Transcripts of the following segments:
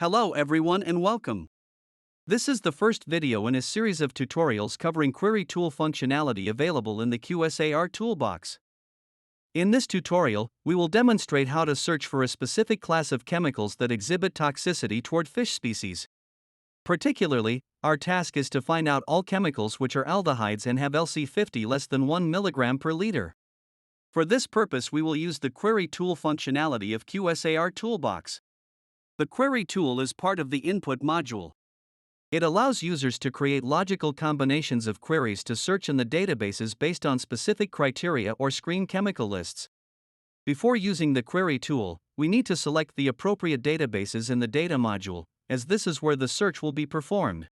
Hello everyone and welcome. This is the first video in a series of tutorials covering query tool functionality available in the QSAR Toolbox. In this tutorial, we will demonstrate how to search for a specific class of chemicals that exhibit toxicity toward fish species. Particularly, our task is to find out all chemicals which are aldehydes and have LC50 less than 1 mg per liter. For this purpose we will use the query tool functionality of QSAR Toolbox. The query tool is part of the input module. It allows users to create logical combinations of queries to search in the databases based on specific criteria or screen chemical lists. Before using the query tool, we need to select the appropriate databases in the data module, as this is where the search will be performed.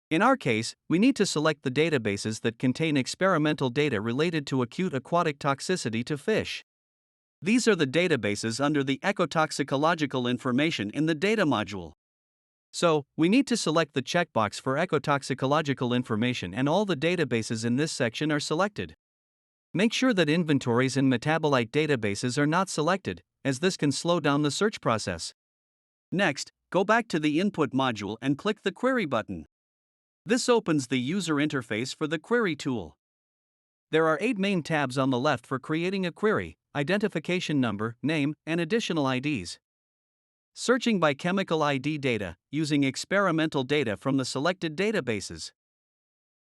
In our case, we need to select the databases that contain experimental data related to acute aquatic toxicity to fish. These are the databases under the ecotoxicological information in the data module. So, we need to select the checkbox for ecotoxicological information and all the databases in this section are selected. Make sure that inventories and metabolite databases are not selected, as this can slow down the search process. Next, go back to the input module and click the query button. This opens the user interface for the query tool. There are 8 main tabs on the left for creating a query: identification number, name, and additional IDs. Searching by chemical ID data, using experimental data from the selected databases.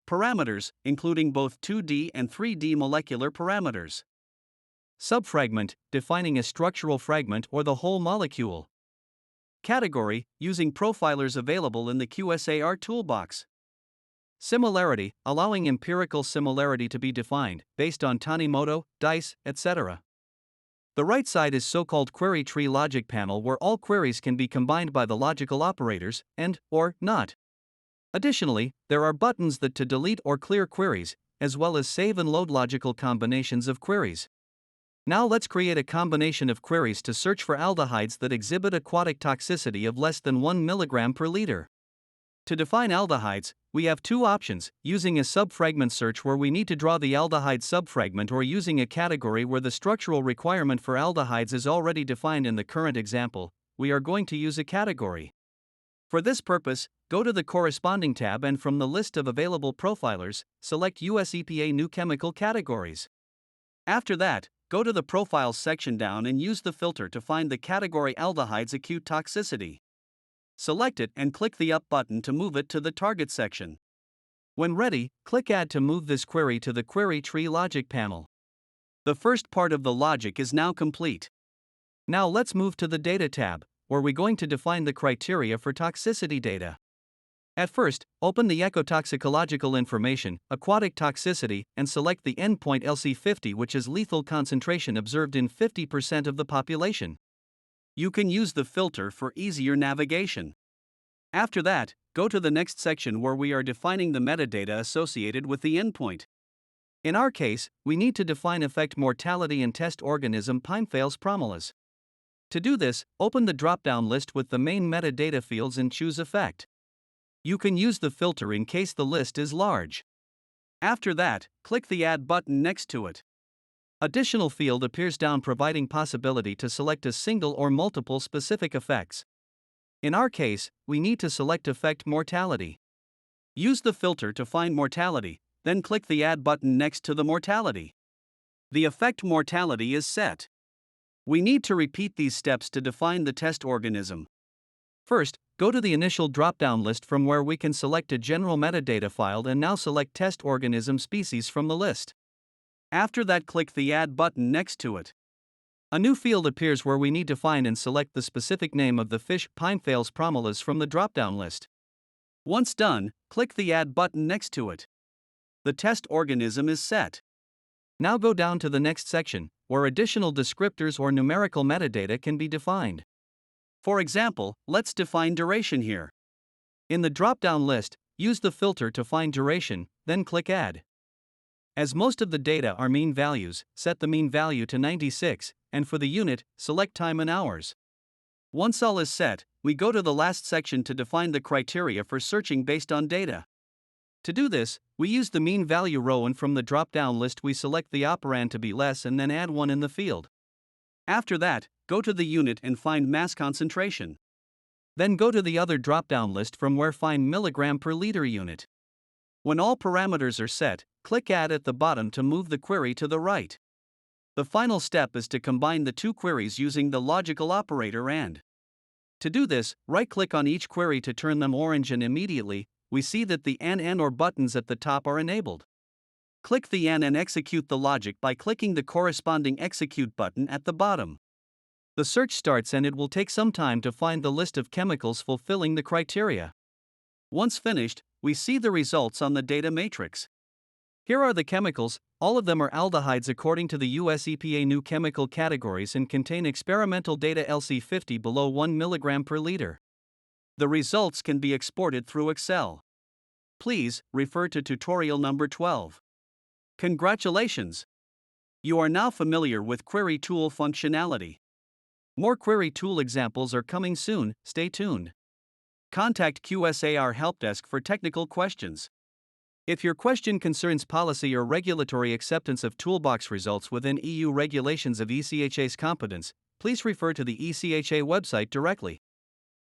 Parameters, including both 2D and 3D molecular parameters. Subfragment, defining a structural fragment or the whole molecule. Category, using profilers available in the QSAR Toolbox. Similarity, allowing empirical similarity to be defined, based on Tanimoto, DICE, etc. The right side is so-called query tree logic panel, where all queries can be combined by the logical operators, and, or, not. Additionally, there are buttons that to delete or clear queries, as well as save and load logical combinations of queries. Now let's create a combination of queries to search for aldehydes that exhibit aquatic toxicity of less than 1 mg per liter. To define aldehydes, we have two options: using a subfragment search where we need to draw the aldehyde subfragment, or using a category where the structural requirement for aldehydes is already defined. In the current example, we are going to use a category. For this purpose, go to the corresponding tab and from the list of available profilers, select US EPA New Chemical Categories. After that, go to the Profiles section down and use the filter to find the category Aldehydes Acute Toxicity. Select it and click the Up button to move it to the target section. When ready, click Add to move this query to the query tree logic panel. The first part of the logic is now complete. Now let's move to the Data tab, where we're going to define the criteria for toxicity data. At first, open the ecotoxicological information, aquatic toxicity, and select the endpoint LC50, which is lethal concentration observed in 50% of the population. You can use the filter for easier navigation. After that, go to the next section where we are defining the metadata associated with the endpoint. In our case, we need to define effect mortality and test organism Pinephales promolus. To do this, open the drop-down list with the main metadata fields and choose effect. You can use the filter in case the list is large. After that, click the Add button next to it. Additional field appears down, providing possibility to select a single or multiple specific effects. In our case, we need to select effect mortality. Use the filter to find mortality, then click the Add button next to the mortality. The effect mortality is set. We need to repeat these steps to define the test organism. First, go to the initial drop-down list from where we can select a general metadata file and now select test organism species from the list. After that, click the Add button next to it. A new field appears where we need to find and select the specific name of the fish Pinephales promolus from the drop-down list. Once done, click the Add button next to it. The test organism is set. Now go down to the next section, where additional descriptors or numerical metadata can be defined. For example, let's define duration here. In the drop-down list, use the filter to find duration, then click Add. As most of the data are mean values, set the mean value to 96, and for the unit, select time in hours. Once all is set, we go to the last section to define the criteria for searching based on data. To do this, we use the mean value row, and from the drop-down list we select the operand to be less and then add 1 in the field. After that, go to the unit and find mass concentration. Then go to the other drop-down list from where find milligram per liter unit. When all parameters are set, click Add at the bottom to move the query to the right. The final step is to combine the two queries using the logical operator AND. To do this, right-click on each query to turn them orange, and immediately, we see that the AND or buttons at the top are enabled. Click the AND and execute the logic by clicking the corresponding execute button at the bottom. The search starts and it will take some time to find the list of chemicals fulfilling the criteria. Once finished, we see the results on the data matrix. Here are the chemicals. All of them are aldehydes according to the US EPA new chemical categories and contain experimental data LC50 below 1 mg per liter. The results can be exported through Excel. Please refer to tutorial number 12. Congratulations! You are now familiar with Query Tool functionality. More Query Tool examples are coming soon, stay tuned. Contact QSAR Helpdesk for technical questions. If your question concerns policy or regulatory acceptance of Toolbox results within EU regulations of ECHA's competence, please refer to the ECHA website directly.